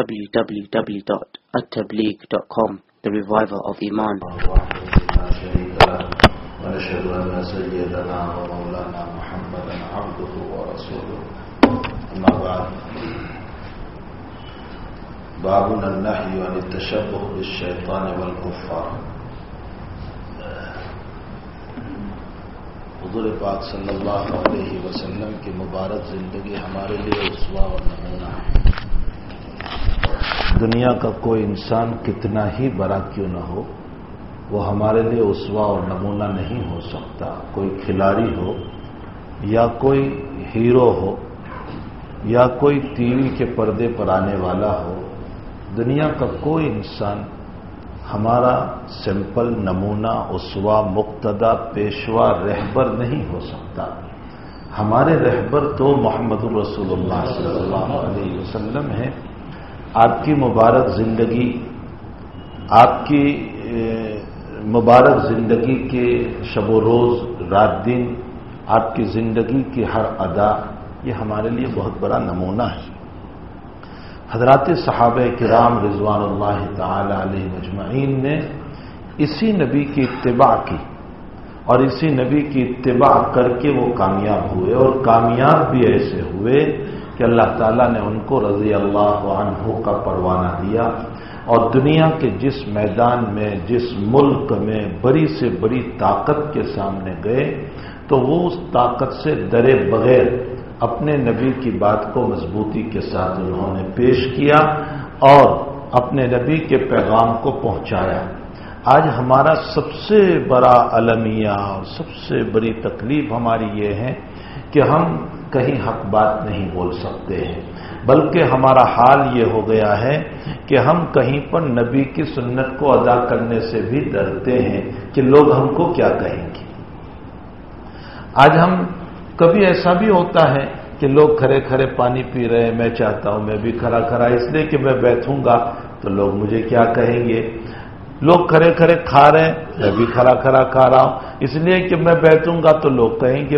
www.attableek.com, the reviver of Iman. ونشهد أن سيدنا ومولانا محمدا عبده ورسوله. أما بعد، باب النهي عن التشبه بالشيطان والكفار. حضور پاک صلی اللہ علیہ وسلم کی مبارک زندگی ہمارے لیے اسوہ اور نمونہ ہے. دنیا کا کوئی انسان کتنا ہی بڑا کیوں نہ ہو، وہ ہمارے لیے اسوہ اور نمونہ نہیں ہو سکتا. کوئی کھلاڑی ہو یا کوئی ہیرو ہو یا کوئی ٹی وی کے پردے پر آنے والا ہو، دنیا کا کوئی انسان ہمارا سمپل نمونہ، اسوہ، مقتدی، پیشوا، رہبر نہیں ہو سکتا. ہمارے رہبر تو محمد رسول اللہ صلی اللہ علیہ وسلم ہیں. آپ کی مبارک زندگی، آپ کی مبارک زندگی کے شب و روز، رات دن، آپ کی زندگی کی ہر ادا، یہ ہمارے لیے بہت بڑا نمونہ ہے. حضرات صحابہ کرام رضوان اللہ تعالی علیہ مجمعین نے اسی نبی کی اتباع کی اور اسی نبی کی اتباع کر کے وہ کامیاب ہوئے، اور کامیاب بھی ایسے ہوئے کہ اللہ تعالیٰ نے ان کو رضی اللہ عنہ کا پروانہ دیا، اور دنیا کے جس میدان میں، جس ملک میں بڑی سے بڑی طاقت کے سامنے گئے تو وہ اس طاقت سے ڈرے بغیر اپنے نبی کی بات کو مضبوطی کے ساتھ انہوں نے پیش کیا اور اپنے نبی کے پیغام کو پہنچایا. آج ہمارا سب سے بڑا المیہ اور سب سے بڑی تکلیف ہماری یہ ہے کہ ہم کہیں حق بات نہیں بول سکتے ہیں، بلکہ ہمارا حال یہ ہو گیا ہے کہ ہم کہیں پر نبی کی سنت کو ادا کرنے سے بھی ڈرتے ہیں کہ لوگ ہم کو کیا کہیں گے. آج ہم کبھی ایسا بھی ہوتا ہے کہ لوگ کھڑے کھڑے پانی پی رہے ہیں، میں چاہتا ہوں میں بھی کھڑا کھڑا، اس لیے کہ میں بیٹھوں گا تو لوگ مجھے کیا کہیں گے. لوگ کھڑے کھڑے کھا رہے ہیں، میں بھی کھڑا کھڑا کھا رہا ہوں، اس لیے کہ میں بیٹھوں گا تو لوگ کہیں گے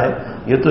ہے، یہ تو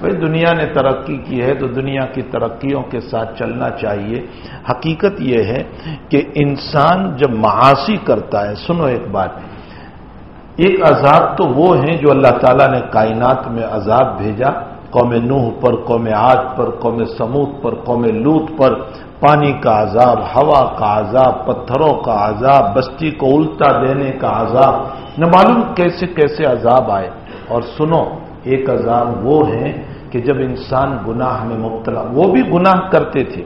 بھائی دنیا نے ترقی کی ہے تو دنیا کی ترقیوں کے ساتھ چلنا چاہیے. حقیقت یہ ہے کہ انسان جب معاصی کرتا ہے، سنو ایک بات، ایک عذاب تو وہ ہیں جو اللہ تعالیٰ نے کائنات میں عذاب بھیجا، قوم نوح پر، قوم عاد پر، قوم سمود پر، قوم لوط پر، پانی کا عذاب، ہوا کا عذاب، پتھروں کا عذاب، بستی کو الٹا دینے کا عذاب، نہ معلوم کیسے کیسے عذاب آئے. اور سنو، ایک عذاب وہ ہیں کہ جب انسان گناہ میں مبتلا، وہ بھی گناہ کرتے تھے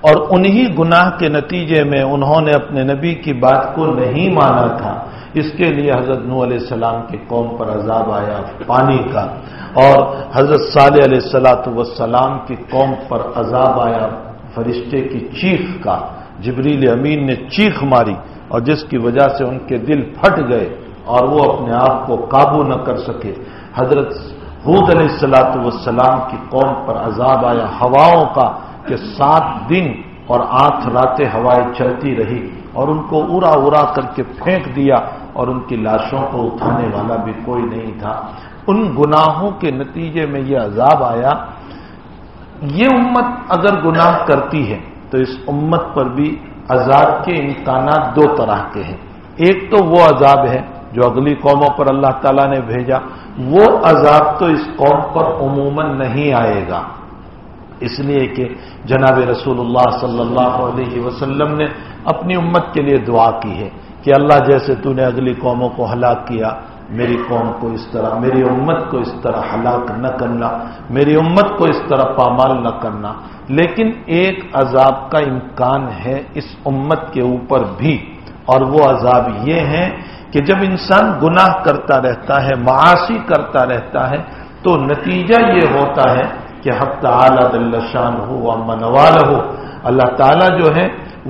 اور انہی گناہ کے نتیجے میں انہوں نے اپنے نبی کی بات کو نہیں مانا تھا. اس کے لیے حضرت نوح علیہ السلام کی قوم پر عذاب آیا پانی کا، اور حضرت صالح علیہ السلام کی قوم پر عذاب آیا فرشتے کی چیخ کا. جبریل امین نے چیخ ماری اور جس کی وجہ سے ان کے دل پھٹ گئے اور وہ اپنے آپ کو قابو نہ کر سکے. حضرت ہود علیہ السلام کی قوم پر عذاب آیا ہواؤں کا کہ 7 دن اور 8 راتیں ہوائیں چلتی رہی اور ان کو اڑا اڑا کر کے پھینک دیا اور ان کی لاشوں کو اٹھانے والا بھی کوئی نہیں تھا. ان گناہوں کے نتیجے میں یہ عذاب آیا. یہ امت اگر گناہ کرتی ہے تو اس امت پر بھی عذاب کے امکانات 2 طرح کے ہیں. ایک تو وہ عذاب ہے جو اگلی قوموں پر اللہ تعالیٰ نے بھیجا، وہ عذاب تو اس قوم پر عموماً نہیں آئے گا، اس لیے کہ جناب رسول اللہ صلی اللہ علیہ وسلم نے اپنی امت کے لیے دعا کی ہے کہ اللہ جیسے تو نے اگلی قوموں کو ہلاک کیا، میری قوم کو اس طرح، میری امت کو اس طرح ہلاک نہ کرنا، میری امت کو اس طرح پامال نہ کرنا. لیکن ایک عذاب کا امکان ہے اس امت کے اوپر بھی، اور وہ عذاب یہ ہے کہ جب انسان گناہ کرتا رہتا ہے، معاصی کرتا رہتا ہے، تو نتیجہ یہ ہوتا ہے کہ حق تعالی جل شانہ و منوالہ، اللہ تعالیٰ جو ہے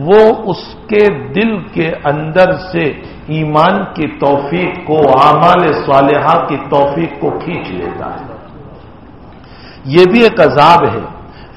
وہ اس کے دل کے اندر سے ایمان کی توفیق کو، اعمال صالحہ کی توفیق کو کھینچ لیتا ہے. یہ بھی ایک عذاب ہے.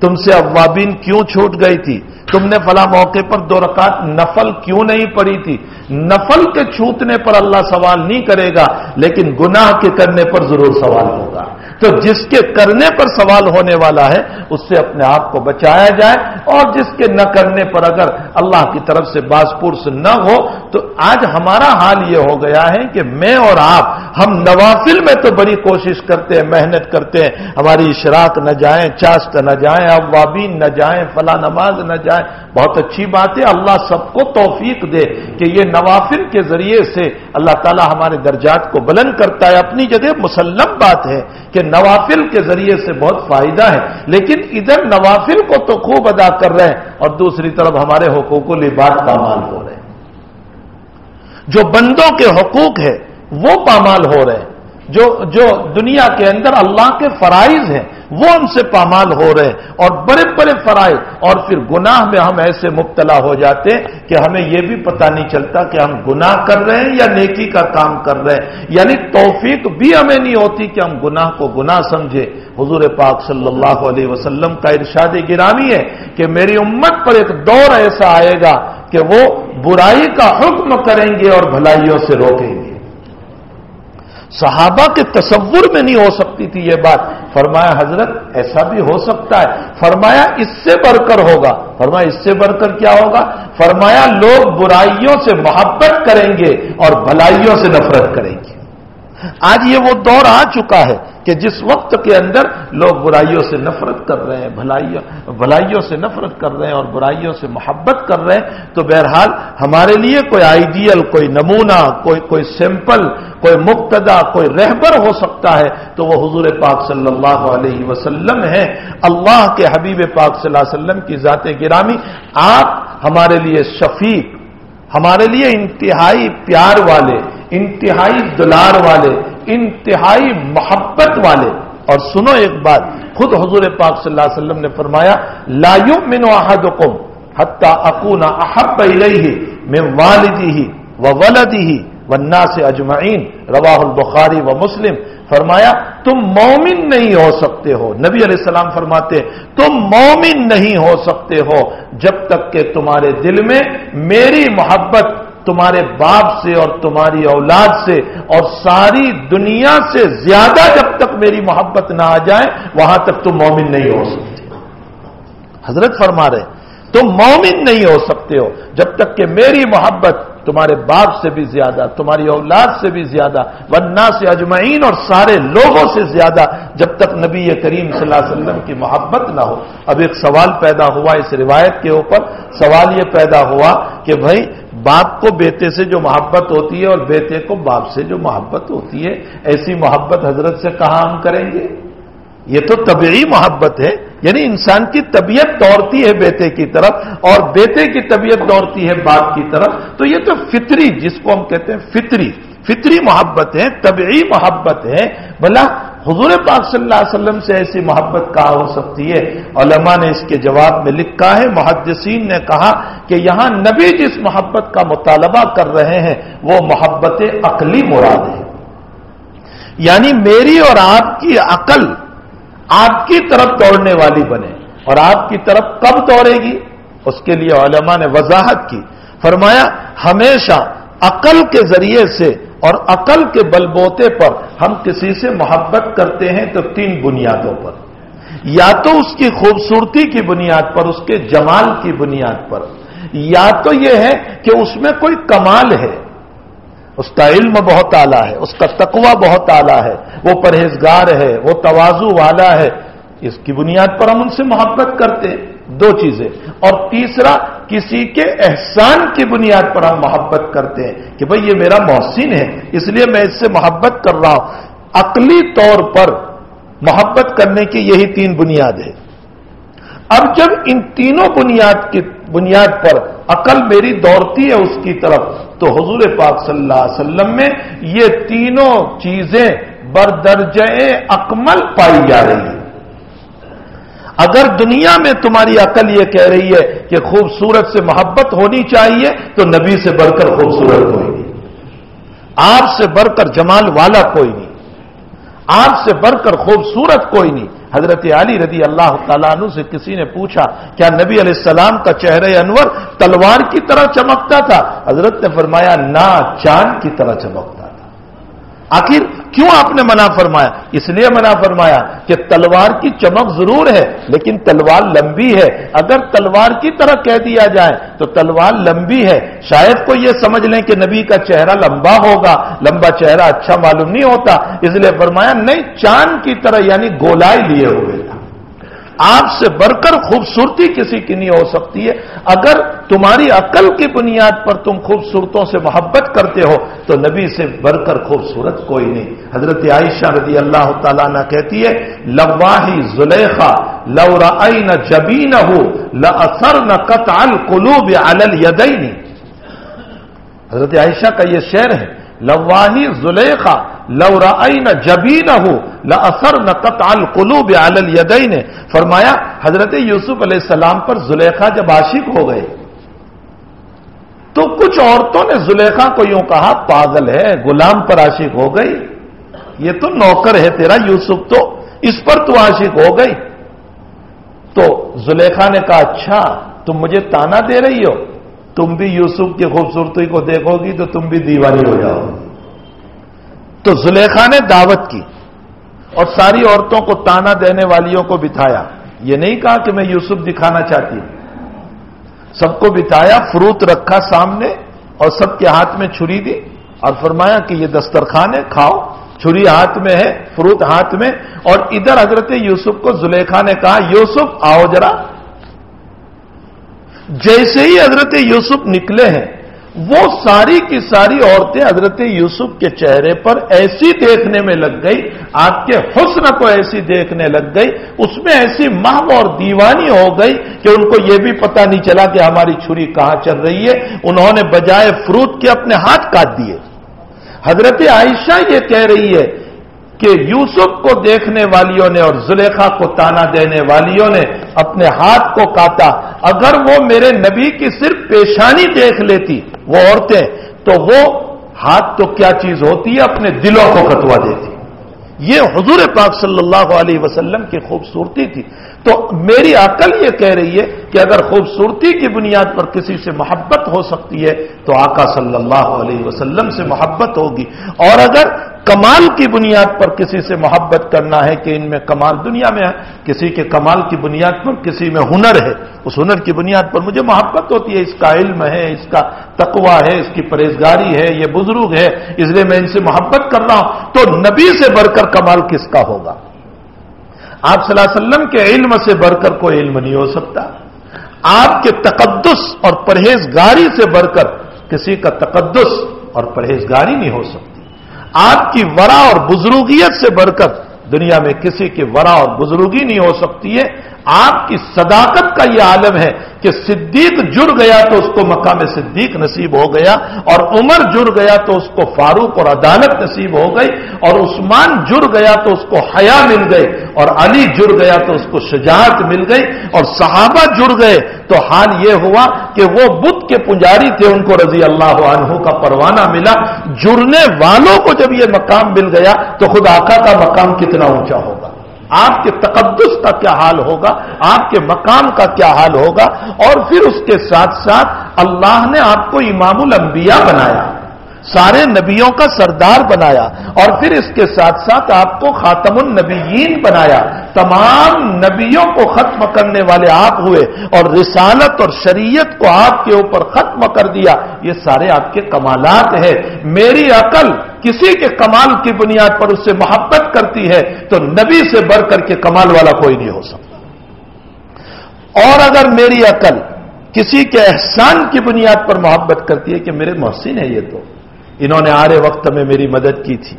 تم سے اوابین کیوں چھوٹ گئی تھی؟ تم نے فلاں موقع پر 2 رکعت نفل کیوں نہیں پڑھی تھی؟ نفل کے چھوٹنے پر اللہ سوال نہیں کرے گا، لیکن گناہ کے کرنے پر ضرور سوال ہوگا۔ تو جس کے کرنے پر سوال ہونے والا ہے اس سے اپنے آپ کو بچایا جائے، اور جس کے نہ کرنے پر اگر اللہ کی طرف سے باز پرس نہ ہو تو آج ہمارا حال یہ ہو گیا ہے کہ میں اور آپ ہم نوافل میں تو بڑی کوشش کرتے ہیں، محنت کرتے ہیں، ہماری اشراق نہ جائیں، چاشت نہ جائیں، اوابین نہ جائیں، فلاں نماز نہ جائیں، بہت اچھی بات ہے، اللہ سب کو توفیق دے کہ یہ نوافل کے ذریعے سے اللہ تعالی ہمارے درجات کو بلند کرتا ہے۔ اپنی جگہ مسلم بات ہے کہ نوافل کے ذریعے سے بہت فائدہ ہے، لیکن ادھر نوافل کو تو خوب ادا کر رہے ہیں اور دوسری طرف ہمارے حقوق العباد پامال ہو رہے ہیں، جو بندوں کے حقوق ہے وہ پامال ہو رہے ہیں، جو دنیا کے اندر اللہ کے فرائض ہیں وہ ہم سے پامال ہو رہے ہیں، اور بڑے بڑے فرائض، اور پھر گناہ میں ہم ایسے مبتلا ہو جاتے ہیں کہ ہمیں یہ بھی پتہ نہیں چلتا کہ ہم گناہ کر رہے ہیں یا نیکی کا کام کر رہے ہیں، یعنی توفیق بھی ہمیں نہیں ہوتی کہ ہم گناہ کو گناہ سمجھے۔ حضور پاک صلی اللہ علیہ وسلم کا ارشاد گرامی ہے کہ میری امت پر ایک دور ایسا آئے گا کہ وہ برائی کا حکم کریں گے اور بھلائیوں سے روکیں گے۔ صحابہ کے تصور میں نہیں ہو سکتی تھی یہ بات، فرمایا حضرت ایسا بھی ہو سکتا ہے، فرمایا اس سے بڑھ کر ہوگا، فرمایا اس سے بڑھ کر کیا ہوگا، فرمایا لوگ برائیوں سے محبت کریں گے اور بھلائیوں سے نفرت کریں گے۔ آج یہ وہ دور آ چکا ہے کہ جس وقت کے اندر لوگ برائیوں سے نفرت کر رہے ہیں، بھلائیوں سے نفرت کر رہے ہیں اور برائیوں سے محبت کر رہے ہیں، تو بہرحال ہمارے لیے کوئی آئیڈیل، کوئی نمونہ، کوئی سیمپل، کوئی مقتدا، کوئی رہبر ہو سکتا ہے تو وہ حضور پاک صلی اللہ علیہ وسلم ہیں، اللہ کے حبیب پاک صلی اللہ علیہ وسلم کی ذات گرامی۔ آپ ہمارے لیے شفیق، ہمارے لیے انتہائی پیار والے، انتہائی دلار والے، انتہائی محبت والے۔ اور سنو ایک بات، خود حضور پاک صلی اللہ علیہ وسلم نے فرمایا لا یؤمن احدکم حتی اکون احب الیہ من والدہ وولدہ والناس اجمعین، رواہ البخاری و مسلم۔ فرمایا تم مومن نہیں ہو سکتے ہو، نبی علیہ السلام فرماتے تم مومن نہیں ہو سکتے ہو جب تک کہ تمہارے دل میں میری محبت تمہارے باپ سے اور تمہاری اولاد سے اور ساری دنیا سے زیادہ جب تک میری محبت نہ آ جائے وہاں تک تم مومن نہیں ہو سکتے۔ حضرت فرما رہے تم مومن نہیں ہو سکتے ہو جب تک کہ میری محبت تمہارے باپ سے بھی زیادہ، تمہاری اولاد سے بھی زیادہ، والناس اجمعین اور سارے لوگوں سے زیادہ جب تک نبی کریم صلی اللہ علیہ وسلم کی محبت نہ ہو۔ اب ایک سوال پیدا ہوا اس روایت کے اوپر، سوال یہ پیدا ہوا کہ بھائی باپ کو بیٹے سے جو محبت ہوتی ہے اور بیٹے کو باپ سے جو محبت ہوتی ہے، ایسی محبت حضرت سے کہاں ہم کریں گے؟ یہ تو طبیعی محبت ہے، یعنی انسان کی طبیعت دوڑتی ہے بیٹے کی طرف اور بیٹے کی طبیعت دوڑتی ہے باپ کی طرف، تو یہ تو فطری، جس کو ہم کہتے ہیں فطری محبت ہے، طبیعی محبت ہے۔ بھلا حضور پاک صلی اللہ علیہ وسلم سے ایسی محبت کہاں ہو سکتی ہے؟ علماء نے اس کے جواب میں لکھا ہے، محدثین نے کہا کہ یہاں نبی جس محبت کا مطالبہ کر رہے ہیں وہ محبت عقلی مراد ہے، یعنی میری اور آپ کی عقل آپ کی طرف دوڑنے والی بنے، اور آپ کی طرف کب دوڑے گی؟ اس کے لیے علماء نے وضاحت کی، فرمایا ہمیشہ عقل کے ذریعے سے اور عقل کے بل بوتے پر ہم کسی سے محبت کرتے ہیں تو 3 بنیادوں پر، یا تو اس کی خوبصورتی کی بنیاد پر، اس کے جمال کی بنیاد پر، یا تو یہ ہے کہ اس میں کوئی کمال ہے، اس کا علم بہت اعلیٰ ہے، اس کا تقوی بہت اعلیٰ ہے، وہ پرہیزگار ہے، وہ تواضع والا ہے، اس کی بنیاد پر ہم ان سے محبت کرتے ہیں۔ 2 چیزیں، اور تیسرا کسی کے احسان کی بنیاد پر ہم محبت کرتے ہیں کہ بھئی یہ میرا محسن ہے اس لیے میں اس سے محبت کر رہا ہوں۔ عقلی طور پر محبت کرنے کی یہی 3 بنیاد ہے۔ اب جب ان تینوں بنیاد پر عقل میری دوڑتی ہے اس کی طرف، تو حضور پاک صلی اللہ علیہ وسلم میں یہ تینوں چیزیں بردرجہ اکمل پائی جا رہی ہیں۔ اگر دنیا میں تمہاری عقل یہ کہہ رہی ہے کہ خوبصورت سے محبت ہونی چاہیے تو نبی سے بڑھ کر خوبصورت کوئی نہیں، آپ سے بڑھ کر جمال والا کوئی نہیں، آپ سے بڑھ کر خوبصورت کوئی نہیں۔ حضرت علی رضی اللہ تعالیٰ عنہ سے کسی نے پوچھا کیا نبی علیہ السلام کا چہرہ انور تلوار کی طرح چمکتا تھا؟ حضرت نے فرمایا نہ، چاند کی طرح چمکتا تھا۔ آخر کیوں آپ نے منع فرمایا؟ اس لیے منع فرمایا کہ تلوار کی چمک ضرور ہے لیکن تلوار لمبی ہے، اگر تلوار کی طرح کہہ دیا جائے تو تلوار لمبی ہے، شاید کوئی یہ سمجھ لیں کہ نبی کا چہرہ لمبا ہوگا، لمبا چہرہ اچھا معلوم نہیں ہوتا، اس لیے فرمایا نہیں، چاند کی طرح یعنی گولائی لیے ہوئے تھا۔ آپ سے بڑھ کر خوبصورتی کسی کی نہیں ہو سکتی ہے۔ اگر تمہاری عقل کی بنیاد پر تم خوبصورتوں سے محبت کرتے ہو تو نبی سے بڑھ کر خوبصورت کوئی نہیں۔ حضرت عائشہ رضی اللہ تعالیٰ عنہ کہتی ہے لواحی زلیخا لو رأین جبینہ لأثرن قطع القلوب علی الیدین۔ حضرت عائشہ کا یہ شعر ہے، لواحی زلیخا لو رأین جبینہ لأثرن قطع القلوب علی الیدین۔ فرمایا حضرت یوسف علیہ السلام پر زلیخا جب عاشق ہو گئے تو کچھ عورتوں نے زلیخا کو یوں کہا پاگل ہے، غلام پر عاشق ہو گئی، یہ تو نوکر ہے تیرا یوسف، تو اس پر تو عاشق ہو گئی۔ تو زلیخا نے کہا اچھا تم مجھے تانا دے رہی ہو، تم بھی یوسف کی خوبصورتی کو دیکھو گی تو تم بھی دیوانی ہو جاؤ گی۔ تو زلیخا نے دعوت کی اور ساری عورتوں کو تانا دینے والیوں کو بٹھایا، یہ نہیں کہا کہ میں یوسف دکھانا چاہتی ہوں، سب کو بٹھایا، فروٹ رکھا سامنے اور سب کے ہاتھ میں چھری دی اور فرمایا کہ یہ دسترخوان ہے، کھاؤ، چھری ہاتھ میں ہے، فروٹ ہاتھ میں، اور ادھر حضرت یوسف کو زلیخا نے کہا یوسف آؤ ذرا۔ جیسے ہی حضرت یوسف نکلے ہیں وہ ساری کی ساری عورتیں حضرت یوسف کے چہرے پر ایسی دیکھنے میں لگ گئی، آپ کے حسن کو ایسی دیکھنے لگ گئی، اس میں ایسی محو اور دیوانی ہو گئی کہ ان کو یہ بھی پتہ نہیں چلا کہ ہماری چھری کہاں چل رہی ہے، انہوں نے بجائے فروٹ کے اپنے ہاتھ کاٹ دیے۔ حضرت عائشہ یہ کہہ رہی ہے کہ یوسف کو دیکھنے والیوں نے اور زلیخا کو تانا دینے والیوں نے اپنے ہاتھ کو کاٹا، اگر وہ میرے نبی کی صرف پیشانی دیکھ لیتی وہ عورتیں تو وہ ہاتھ تو کیا چیز ہوتی ہے اپنے دلوں کو کٹوا دیتی۔ یہ حضور پاک صلی اللہ علیہ وسلم کی خوبصورتی تھی۔ تو میری عقل یہ کہہ رہی ہے کہ اگر خوبصورتی کی بنیاد پر کسی سے محبت ہو سکتی ہے تو آقا صلی اللہ علیہ وسلم سے محبت ہوگی، اور اگر کمال کی بنیاد پر کسی سے محبت کرنا ہے کہ ان میں کمال دنیا میں ہے، کسی کے کمال کی بنیاد پر کسی میں ہنر ہے، اس ہنر کی بنیاد پر مجھے محبت ہوتی ہے، اس کا علم ہے، اس کا تقوی ہے، اس کی پرہیزگاری ہے، یہ بزرگ ہے، اس لیے میں ان سے محبت کر رہا ہوں، تو نبی سے بڑھ کر کمال کس کا ہوگا؟ آپ صلی اللہ علیہ وسلم کے علم سے بڑھ کر کوئی علم نہیں ہو سکتا، آپ کے تقدس اور پرہیزگاری سے بڑھ کر کسی کا تقدس اور پرہیزگاری نہیں ہو سکتی، آپ کی ورع اور بزرگیت سے بڑھ کر دنیا میں کسی کی ورع اور بزرگی نہیں ہو سکتی ہے۔ آپ کی صداقت کا یہ عالم ہے کہ صدیق جڑ گیا تو اس کو مقام صدیق نصیب ہو گیا، اور عمر جڑ گیا تو اس کو فاروق اور عدالت نصیب ہو گئی، اور عثمان جڑ گیا تو اس کو حیا مل گئی، اور علی جڑ گیا تو اس کو شجاعت مل گئی، اور صحابہ جڑ گئے تو حال یہ ہوا کہ وہ بت کے پجاری تھے ان کو رضی اللہ عنہ کا پروانہ ملا۔ جڑنے والوں کو جب یہ مقام مل گیا تو خود آقا کا مقام کتنا اونچا ہوگا، آپ کے تقدس کا کیا حال ہوگا، آپ کے مقام کا کیا حال ہوگا۔ اور پھر اس کے ساتھ ساتھ اللہ نے آپ کو امام الانبیاء بنایا، سارے نبیوں کا سردار بنایا، اور پھر اس کے ساتھ ساتھ آپ کو خاتم النبیین بنایا، تمام نبیوں کو ختم کرنے والے آپ ہوئے، اور رسالت اور شریعت کو آپ کے اوپر ختم کر دیا، یہ سارے آپ کے کمالات ہیں۔ میری عقل کسی کے کمال کی بنیاد پر اس سے محبت کرتی ہے تو نبی سے بڑھ کر کے کمال والا کوئی نہیں ہو سکتا، اور اگر میری عقل کسی کے احسان کی بنیاد پر محبت کرتی ہے کہ میرے محسن ہے، یہ تو انہوں نے آرے وقت میں میری مدد کی تھی،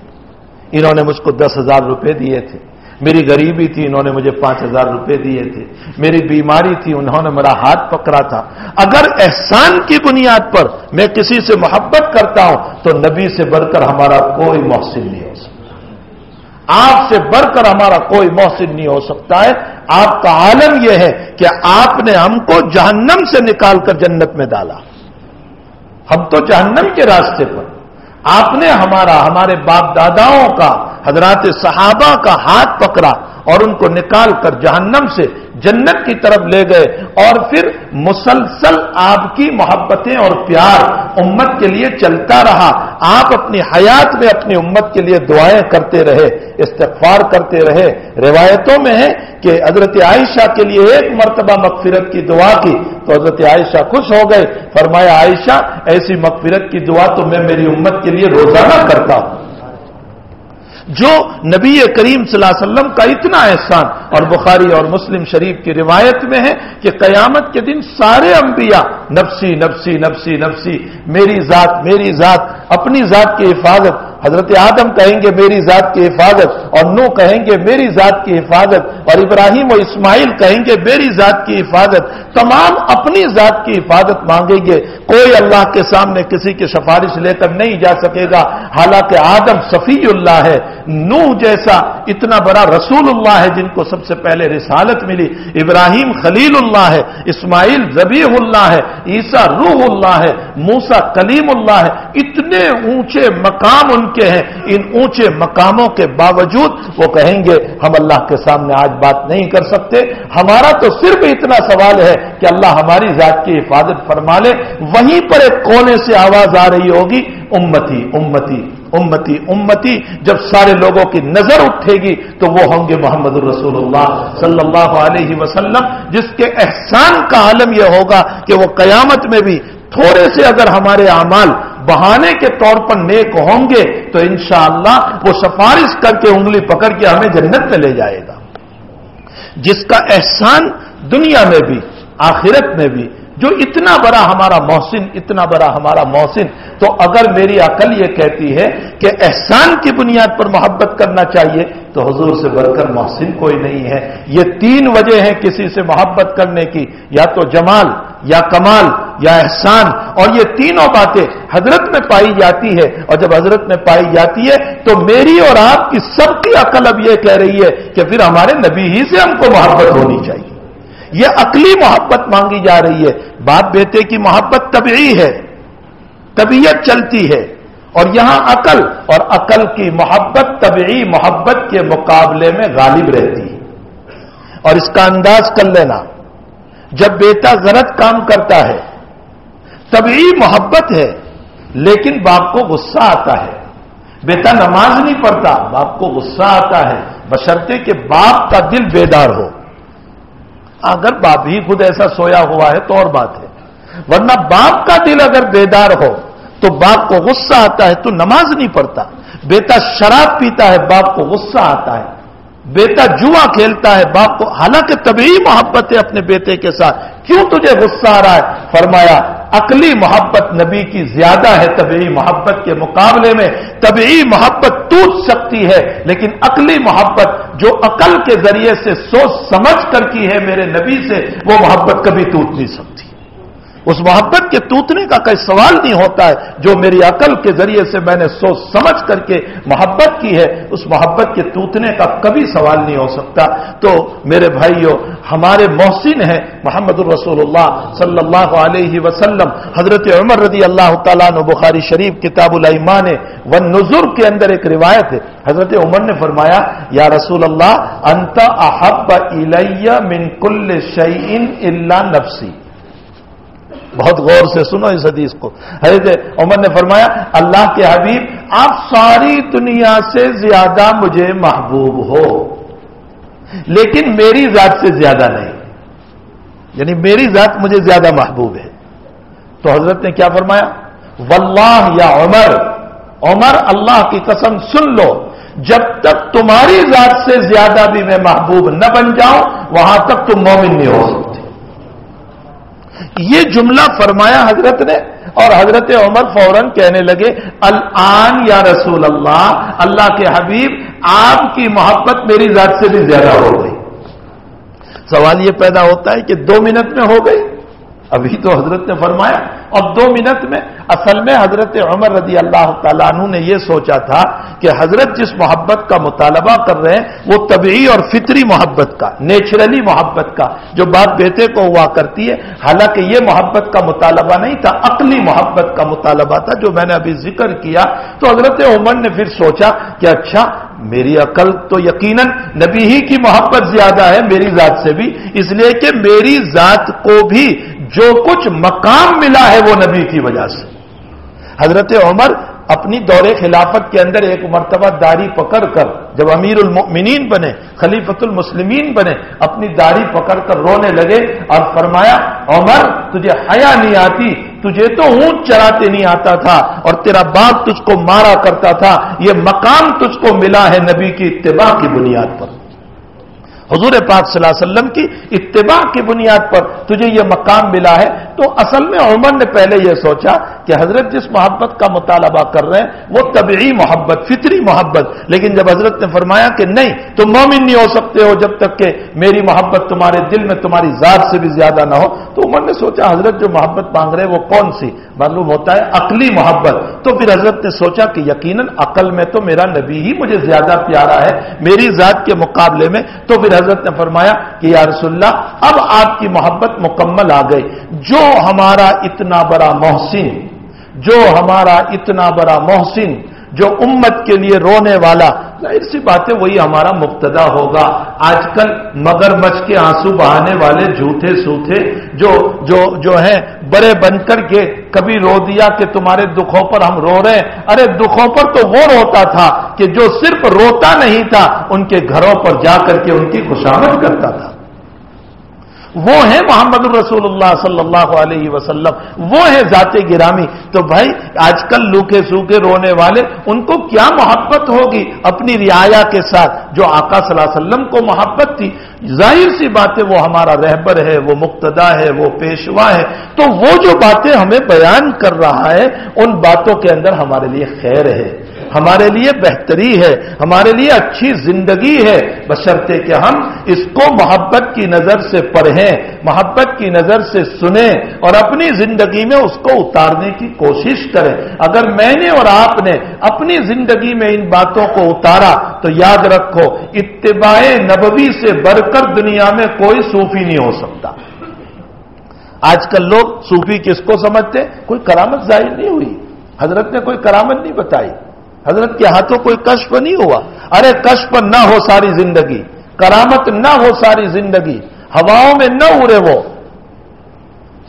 انہوں نے مجھ کو 10,000 روپے دیے تھے، میری غریبی تھی انہوں نے مجھے 5,000 روپے دیے تھے، میری بیماری تھی انہوں نے میرا ہاتھ پکڑا تھا، اگر احسان کی بنیاد پر میں کسی سے محبت کرتا ہوں تو نبی سے بڑھ کر ہمارا کوئی محسن نہیں ہو سکتا، آپ سے بڑھ کر ہمارا کوئی محسن نہیں ہو سکتا ہے۔ آپ کا عالم یہ ہے کہ آپ نے ہم کو جہنم سے نکال کر جنت میں ڈالا، ہم تو جہنم کے راستے پر، آپ نے ہمارے باپ داداؤں کا، حضرات صحابہ کا ہاتھ پکڑا اور ان کو نکال کر جہنم سے جنت کی طرف لے گئے، اور پھر مسلسل آپ کی محبتیں اور پیار امت کے لیے چلتا رہا۔ آپ اپنی حیات میں اپنی امت کے لیے دعائیں کرتے رہے، استغفار کرتے رہے۔ روایتوں میں ہے کہ حضرت عائشہ کے لیے ایک مرتبہ مغفرت کی دعا کی تو حضرت عائشہ خوش ہو گئے، فرمایا عائشہ ایسی مغفرت کی دعا تو میں میری امت کے لیے روزانہ کرتا ہوں۔ جو نبی کریم صلی اللہ علیہ وسلم کا اتنا احسان، اور بخاری اور مسلم شریف کی روایت میں ہے کہ قیامت کے دن سارے انبیاء نفسی نفسی نفسی نفسی، میری ذات اپنی ذات کی حفاظت، حضرت آدم کہیں گے میری ذات کی حفاظت، اور نوح کہیں گے میری ذات کی حفاظت، اور ابراہیم و اسماعیل کہیں گے میری ذات کی حفاظت، تمام اپنی ذات کی حفاظت مانگیں گے۔ کوئی اللہ کے سامنے کسی کی سفارش لے کر نہیں جا سکے گا، حالانکہ آدم صفی اللہ ہے، نوح جیسا اتنا بڑا رسول اللہ ہے جن کو سب سے پہلے رسالت ملی، ابراہیم خلیل اللہ ہے، اسماعیل ذبیح اللہ ہے، عیسیٰ روح اللہ ہے، موسیٰ کلیم اللہ ہے۔ اتنے اونچے مقام ان کے ہیں، ان اونچے مقاموں کے باوجود وہ کہیں گے ہم اللہ کے سامنے آج بات نہیں کر سکتے، ہمارا تو صرف اتنا سوال ہے کہ اللہ ہماری ذات کی حفاظت فرما لے۔ وہیں پر ایک کونے سے آواز آ رہی ہوگی امتی امتی امتی امتی۔ جب سارے لوگوں کی نظر اٹھے گی تو وہ ہوں گے محمد الرسول اللہ صلی اللہ علیہ وسلم، جس کے احسان کا عالم یہ ہوگا کہ وہ قیامت میں بھی تھوڑے سے اگر ہمارے اعمال بہانے کے طور پر نیک ہوں گے تو انشاءاللہ وہ سفارش کر کے انگلی پکڑ کے ہمیں جنت میں لے جائے گا۔ جس کا احسان دنیا میں بھی آخرت میں بھی، جو اتنا بڑا ہمارا محسن، اتنا بڑا ہمارا محسن، تو اگر میری عقل یہ کہتی ہے کہ احسان کی بنیاد پر محبت کرنا چاہیے تو حضور سے بڑھ کر محسن کوئی نہیں ہے۔ یہ تین وجہ ہیں کسی سے محبت کرنے کی، یا تو جمال، یا کمال، یا احسان، اور یہ تینوں باتیں حضرت میں پائی جاتی ہے، اور جب حضرت میں پائی جاتی ہے تو میری اور آپ کی سب کی عقل اب یہ کہہ رہی ہے کہ پھر ہمارے نبی ہی سے ہم کو محبت ہونی چاہیے۔ یہ عقلی محبت مانگی جا رہی ہے۔ باپ بیٹے کی محبت طبعی ہے، طبیعت چلتی ہے، اور یہاں عقل، اور عقل کی محبت طبعی محبت کے مقابلے میں غالب رہتی ہے۔ اور اس کا انداز کر لینا، جب بیٹا غلط کام کرتا ہے طبعی محبت ہے، لیکن باپ کو غصہ آتا ہے۔ بیٹا نماز نہیں پڑھتا، باپ کو غصہ آتا ہے، بشرطے کہ باپ کا دل بیدار ہو۔ اگر باپ ہی خود ایسا سویا ہوا ہے تو اور بات ہے، ورنہ باپ کا دل اگر بیدار ہو تو باپ کو غصہ آتا ہے، تو نماز نہیں پڑھتا۔ بیٹا شراب پیتا ہے، باپ کو غصہ آتا ہے۔ بیٹا جوا کھیلتا ہے، باپ کو، حالانکہ طبعی محبت ہے اپنے بیٹے کے ساتھ، کیوں تجھے غصہ آ رہا ہے؟ فرمایا عقلی محبت نبی کی زیادہ ہے طبعی محبت کے مقابلے میں۔ طبعی محبت ٹوٹ سکتی ہے، لیکن عقلی محبت جو عقل کے ذریعے سے سوچ سمجھ کر کی ہے میرے نبی سے، وہ محبت کبھی ٹوٹ نہیں سکتی۔ اس محبت کے ٹوٹنے کا کوئی سوال نہیں ہوتا ہے۔ جو میری عقل کے ذریعے سے میں نے سوچ سمجھ کر کے محبت کی ہے، اس محبت کے ٹوٹنے کا کبھی سوال نہیں ہو سکتا۔ تو میرے بھائیوں، ہمارے محسن ہیں محمد الرسول اللہ صلی اللہ علیہ وسلم۔ حضرت عمر رضی اللہ تعالیٰ عنہ، بخاری شریف کتاب الایمان والنذر کے اندر ایک روایت ہے، حضرت عمر نے فرمایا یا رسول اللہ انت احب الی من کل شیء الا نفسی۔ بہت غور سے سنو اس حدیث کو۔ حضرت عمر نے فرمایا اللہ کے حبیب آپ ساری دنیا سے زیادہ مجھے محبوب ہو، لیکن میری ذات سے زیادہ نہیں، یعنی میری ذات مجھے زیادہ محبوب ہے۔ تو حضرت نے کیا فرمایا؟ واللہ یا عمر، عمر اللہ کی قسم سن لو، جب تک تمہاری ذات سے زیادہ بھی میں محبوب نہ بن جاؤں وہاں تک تم مومن نہیں ہو سکتے۔ یہ جملہ فرمایا حضرت نے، اور حضرت عمر فوراً کہنے لگے الآن یا رسول اللہ، اللہ کے حبیب آپ کی محبت میری ذات سے بھی زیادہ ہو گئی۔ سوال یہ پیدا ہوتا ہے کہ 2 منٹ میں ہو گئی؟ ابھی تو حضرت نے فرمایا، اور 2 منٹ میں اصل میں حضرت عمر رضی اللہ تعالیٰ عنہ نے یہ سوچا تھا کہ حضرت جس محبت کا مطالبہ کر رہے ہیں وہ طبعی اور فطری محبت کا، نیچرلی محبت کا، جو باپ بیٹے کو ہوا کرتی ہے، حالانکہ یہ محبت کا مطالبہ نہیں تھا، عقلی محبت کا مطالبہ تھا جو میں نے ابھی ذکر کیا۔ تو حضرت عمر نے پھر سوچا کہ اچھا میری عقل تو یقیناً نبی ہی کی محبت زیادہ ہے میری ذات سے بھی، اس لیے کہ میری ذات کو بھی جو کچھ مقام ملا ہے وہ نبی کی وجہ سے۔ حضرت عمر اپنی دور خلافت کے اندر ایک مرتبہ داڑھی پکڑ کر جب امیر المؤمنین بنے، خلیفۃ المسلمین بنے، اپنی داڑھی پکڑ کر رونے لگے اور فرمایا عمر تجھے حیا نہیں آتی، تجھے تو اونٹ چراتے نہیں آتا تھا اور تیرا باپ تجھ کو مارا کرتا تھا، یہ مقام تجھ کو ملا ہے نبی کی اتباع کی بنیاد پر، حضور پاک صلی اللہ علیہ وسلم کی اتباع کی بنیاد پر تجھے یہ مقام ملا ہے۔ تو اصل میں عمر نے پہلے یہ سوچا کہ حضرت جس محبت کا مطالبہ کر رہے ہیں وہ طبعی محبت، فطری محبت، لیکن جب حضرت نے فرمایا کہ نہیں تم مومن نہیں ہو سکتے ہو جب تک کہ میری محبت تمہارے دل میں تمہاری ذات سے بھی زیادہ نہ ہو، تو عمر نے سوچا حضرت جو محبت مانگ رہے ہیں وہ کون سی؟ معلوم ہوتا ہے عقلی محبت۔ تو پھر حضرت نے سوچا کہ یقیناً عقل میں تو میرا نبی ہی مجھے زیادہ پیارا ہے میری ذات کے مقابلے میں۔ تو پھر حضرت نے فرمایا کہ یا رسول اللہ اب آپ کی محبت مکمل آ گئی، جو ہمارا اتنا بڑا محسن، جو ہمارا اتنا بڑا محسن، جو امت کے لیے رونے والا، ظاہر سی بات ہے وہی ہمارا مقتدا ہوگا۔ آج کل مگر مچھ کے آنسو بہانے والے جھوٹے سوتھے جو ہیں بڑے بن کر کے کبھی رو دیا کہ تمہارے دکھوں پر ہم رو رہے ہیں، ارے دکھوں پر تو وہ روتا تھا کہ جو صرف روتا نہیں تھا ان کے گھروں پر جا کر کے ان کی خوشامد کرتا تھا، وہ ہے محمد الرسول اللہ صلی اللہ علیہ وسلم، وہ ہے ذات گرامی۔ تو بھائی آج کل لوکے سوکھے رونے والے ان کو کیا محبت ہوگی اپنی رعایا کے ساتھ جو آقا صلی اللہ علیہ وسلم کو محبت تھی؟ ظاہر سی بات ہے وہ ہمارا رہبر ہے، وہ مقتدا ہے، وہ پیشوا ہے، تو وہ جو باتیں ہمیں بیان کر رہا ہے ان باتوں کے اندر ہمارے لیے خیر ہے، ہمارے لیے بہتری ہے، ہمارے لیے اچھی زندگی ہے، بشرطے کہ ہم اس کو محبت کی نظر سے پڑھیں، محبت کی نظر سے سنیں اور اپنی زندگی میں اس کو اتارنے کی کوشش کریں۔ اگر میں نے اور آپ نے اپنی زندگی میں ان باتوں کو اتارا تو یاد رکھو اتباع نبوی سے بڑھ کر دنیا میں کوئی صوفی نہیں ہو سکتا۔ آج کل لوگ صوفی کس کو سمجھتے؟ کوئی کرامت ظاہر نہیں ہوئی، حضرت نے کوئی کرامت نہیں بتائی، حضرت کے ہاتھوں کوئی کشف نہیں ہوا، ارے کشف نہ ہو ساری زندگی، کرامت نہ ہو ساری زندگی، ہواؤں میں نہ اڑے وہ،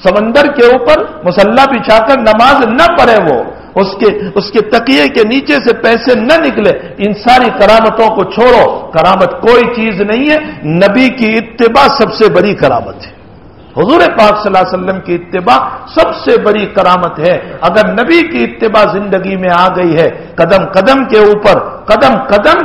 سمندر کے اوپر مسلح بچھا کر نماز نہ پڑھے وہ، اس کے تکیے کے نیچے سے پیسے نہ نکلے، ان ساری کرامتوں کو چھوڑو، کرامت کوئی چیز نہیں ہے، نبی کی اتباع سب سے بڑی کرامت ہے، حضور پاک صلی اللہ علیہ وسلم کی اتباع سب سے بڑی کرامت ہے۔ اگر نبی کی اتباع زندگی میں آ گئی ہے قدم قدم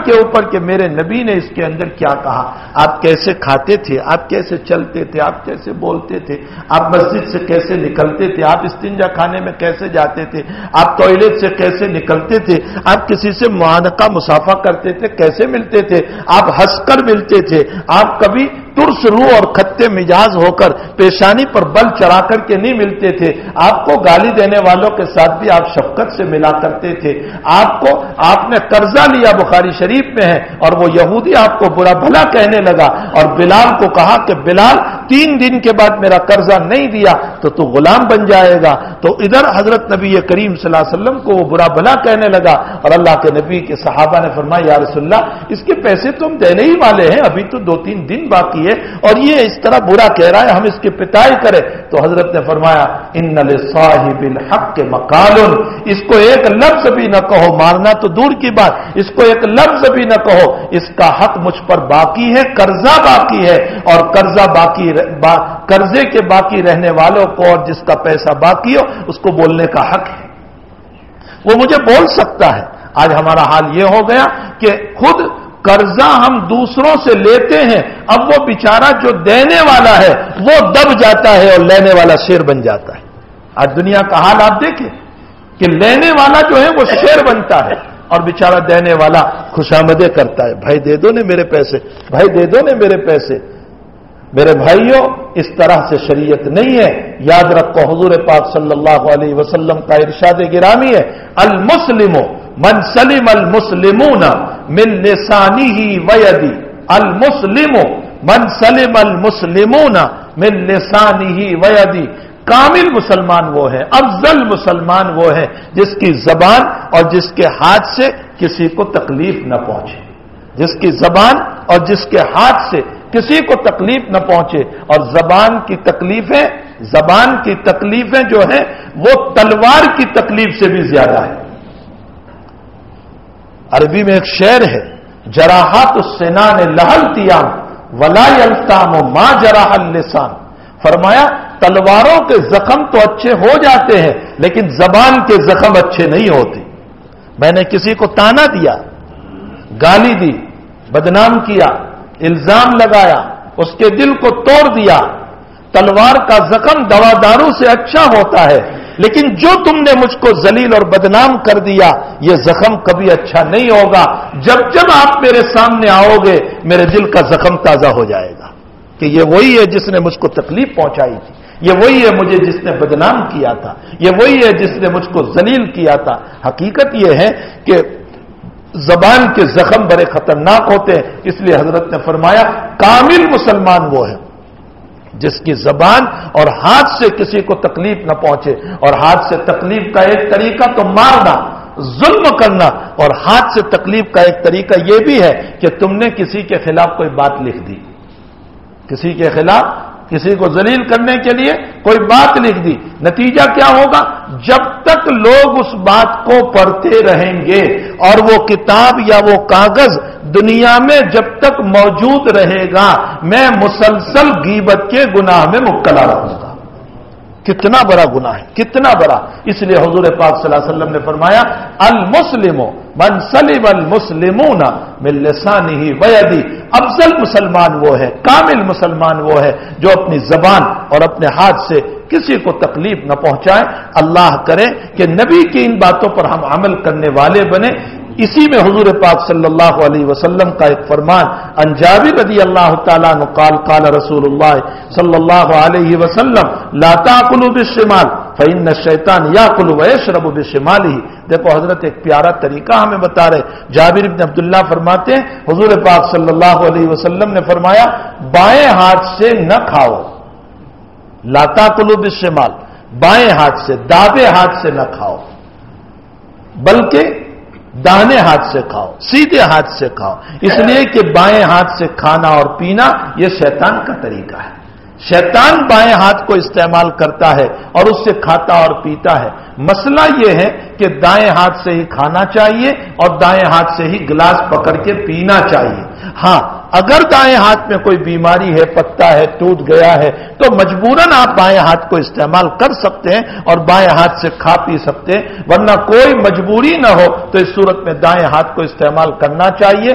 کے اوپر کہ میرے نبی نے اس کے اندر کیا کہا، آپ کیسے کھاتے تھے، آپ کیسے چلتے تھے، آپ کیسے بولتے تھے، آپ مسجد سے کیسے نکلتے تھے، آپ استنجا خانے میں کیسے جاتے تھے، آپ ٹوائلٹ سے کیسے نکلتے تھے، آپ کسی سے معانقہ مسافہ کرتے تھے کیسے ملتے تھے، آپ ہنس کر ملتے تھے، آپ کبھی ترس روح اور کھٹے مزاج ہو کر پیشانی پر بل چڑھا کر کے نہیں ملتے تھے، آپ کو گالی دینے والوں کے ساتھ بھی آپ شفقت سے ملا کرتے تھے، آپ نے قرضہ لیا بخاری شریف میں ہے اور وہ یہودی آپ کو برا بھلا کہنے لگا اور بلال کو کہا کہ بلال 3 دن کے بعد میرا قرضہ نہیں دیا تو غلام بن جائے گا، تو ادھر حضرت نبی کریم صلی اللہ علیہ وسلم کو وہ برا بھلا کہنے لگا اور اللہ کے نبی کے صحابہ نے فرمایا یا رسول اللہ اس کے پیسے تو ہم دینے ہی والے ہیں، ابھی تو 2-3 دن باقی ہے اور یہ اس طرح برا کہہ رہا ہے، ہم اس کی پٹائی کریں۔ تو حضرت نے فرمایا ان لصاحب الحق مقال، اس کو ایک لفظ بھی نہ کہو، مارنا تو دور کی بات، اس کو ایک لفظ بھی نہ کہو، اس کا حق مجھ پر باقی ہے، قرضہ باقی ہے اور قرضے کے باقی رہنے والوں کو اور جس کا پیسہ باقی ہو اس کو بولنے کا حق ہے، وہ مجھے بول سکتا ہے۔ آج ہمارا حال یہ ہو گیا کہ خود قرضہ ہم دوسروں سے لیتے ہیں، اب وہ بیچارہ جو دینے والا ہے وہ دب جاتا ہے اور لینے والا شیر بن جاتا ہے۔ آج دنیا کا حال آپ دیکھیں کہ لینے والا جو ہے وہ شیر بنتا ہے اور بیچارہ دینے والا خوشامدیں کرتا ہے، بھائی دے دو نے میرے پیسے، بھائی دے دو نے میرے پیسے۔ میرے بھائیوں اس طرح سے شریعت نہیں ہے، یاد رکھو حضور پاک صلی اللہ علیہ وسلم کا ارشاد گرامی ہے المسلم من سلم المسلمون من لسانه ويده، المسلم من سلم المسلمون من لسانه ويده، کامل مسلمان وہ ہے، افضل مسلمان وہ ہے جس کی زبان اور جس کے ہاتھ سے کسی کو تکلیف نہ پہنچے۔ جس کی زبان اور جس کے ہاتھ سے کسی کو تکلیف نہ پہنچے. اور زبان کی تکلیفیں جو ہیں وہ تلوار کی تکلیف سے بھی زیادہ ہے. عربی میں ایک شعر ہے، جراحات السنان لہل تیام ولا یلتام ما جراح اللسان. فرمایا تلواروں کے زخم تو اچھے ہو جاتے ہیں لیکن زبان کے زخم اچھے نہیں ہوتے. میں نے کسی کو تانا دیا، گالی دی، بدنام کیا، الزام لگایا، اس کے دل کو توڑ دیا. تلوار کا زخم دوا دارو سے اچھا ہوتا ہے، لیکن جو تم نے مجھ کو ذلیل اور بدنام کر دیا یہ زخم کبھی اچھا نہیں ہوگا. جب جب آپ میرے سامنے آؤ گے میرے دل کا زخم تازہ ہو جائے گا کہ یہ وہی ہے جس نے مجھ کو تکلیف پہنچائی تھی، یہ وہی ہے مجھے جس نے بدنام کیا تھا، یہ وہی ہے جس نے مجھ کو ذلیل کیا تھا. حقیقت یہ ہے کہ زبان کے زخم بڑے خطرناک ہوتے ہیں. اس لیے حضرت نے فرمایا کامل مسلمان وہ ہے جس کی زبان اور ہاتھ سے کسی کو تکلیف نہ پہنچے. اور ہاتھ سے تکلیف کا ایک طریقہ تو مارنا، ظلم کرنا، اور ہاتھ سے تکلیف کا ایک طریقہ یہ بھی ہے کہ تم نے کسی کے خلاف کوئی بات لکھ دی، کسی کے خلاف کسی کو ذلیل کرنے کے لیے کوئی بات لکھ دی. نتیجہ کیا ہوگا؟ جب تک لوگ اس بات کو پڑھتے رہیں گے اور وہ کتاب یا وہ کاغذ دنیا میں جب تک موجود رہے گا میں مسلسل غیبت کے گناہ میں مبتلا رہوں گا. کتنا بڑا گناہ ہے، کتنا بڑا. اس لیے حضور پاک صلی اللہ علیہ وسلم نے فرمایا المسلم من سلم المسلمون من لسانه ویده. افضل مسلمان وہ ہے، کامل مسلمان وہ ہے جو اپنی زبان اور اپنے ہاتھ سے کسی کو تکلیف نہ پہنچائے. اللہ کرے کہ نبی کی ان باتوں پر ہم عمل کرنے والے بنے. اسی میں حضور پاک صلی اللہ علیہ وسلم کا ایک فرمان عن جابر رضی اللہ تعالیٰ عنہ قال قال رسول اللہ صلی اللہ علیہ وسلم لا تاکلوا بالشمال فإن الشیطان یاکل ویشرب بشمالہ. دیکھو حضرت ایک پیارا طریقہ ہمیں بتا رہے. جابر بن عبداللہ فرماتے ہیں حضور پاک صلی اللہ علیہ وسلم نے فرمایا بائیں ہاتھ سے نہ کھاؤ. لا تاکلوا بالشمال، بائیں ہاتھ سے، دابے ہاتھ سے نہ کھاؤ، بلکہ داہنے ہاتھ سے کھاؤ، سیدھے ہاتھ سے کھاؤ. اس لیے کہ بائیں ہاتھ سے کھانا اور پینا یہ شیطان کا طریقہ ہے. شیطان بائیں ہاتھ کو استعمال کرتا ہے اور اس سے کھاتا اور پیتا ہے. مسئلہ یہ ہے کہ دائیں ہاتھ سے ہی کھانا چاہیے اور دائیں ہاتھ سے ہی گلاس پکڑ کے پینا چاہیے. ہاں اگر دائیں ہاتھ میں کوئی بیماری ہے، پتا ہے، ٹوٹ گیا ہے، تو مجبوراً آپ بائیں ہاتھ کو استعمال کر سکتے ہیں اور بائیں ہاتھ سے کھا پی سکتے ہیں. ورنہ کوئی مجبوری نہ ہو تو اس صورت میں دائیں ہاتھ کو استعمال کرنا چاہیے.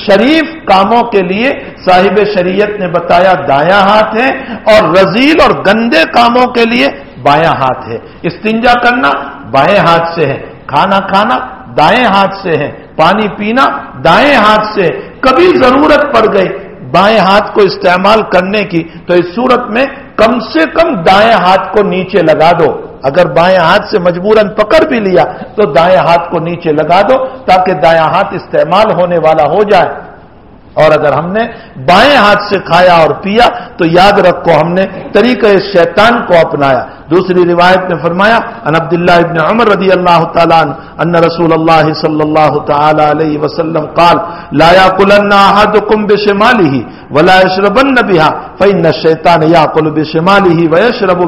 شریف کاموں کے لیے صاحب شریعت نے بتایا دایاں ہاتھ ہے اور رذیل اور گندے کاموں کے لیے بایاں ہاتھ ہے. استنجا کرنا بائیں ہاتھ سے ہے، کھانا کھانا دائیں ہاتھ سے ہے، پانی پینا دائیں ہاتھ سے. کبھی ضرورت پڑ گئی بائیں ہاتھ کو استعمال کرنے کی تو اس صورت میں کم سے کم دائیں ہاتھ کو نیچے لگا دو. اگر بائیں ہاتھ سے مجبوراً پکڑ بھی لیا تو دائیں ہاتھ کو نیچے لگا دو تاکہ دائیں ہاتھ استعمال ہونے والا ہو جائے. اور اگر ہم نے بائیں ہاتھ سے کھایا اور پیا تو یاد رکھو ہم نے طریقہ شیطان کو اپنایا. دوسری روایت میں فرمایا ان عبداللہ ابن عمر رضی اللہ تعالیٰ عنہ ان رسول اللہ صلی اللہ تعالی علیہ وسلم قال لا یاکلن احدکم بشمالہ ولا یشربن بها فإن الشیطان یاکل بشمالہ ویشرب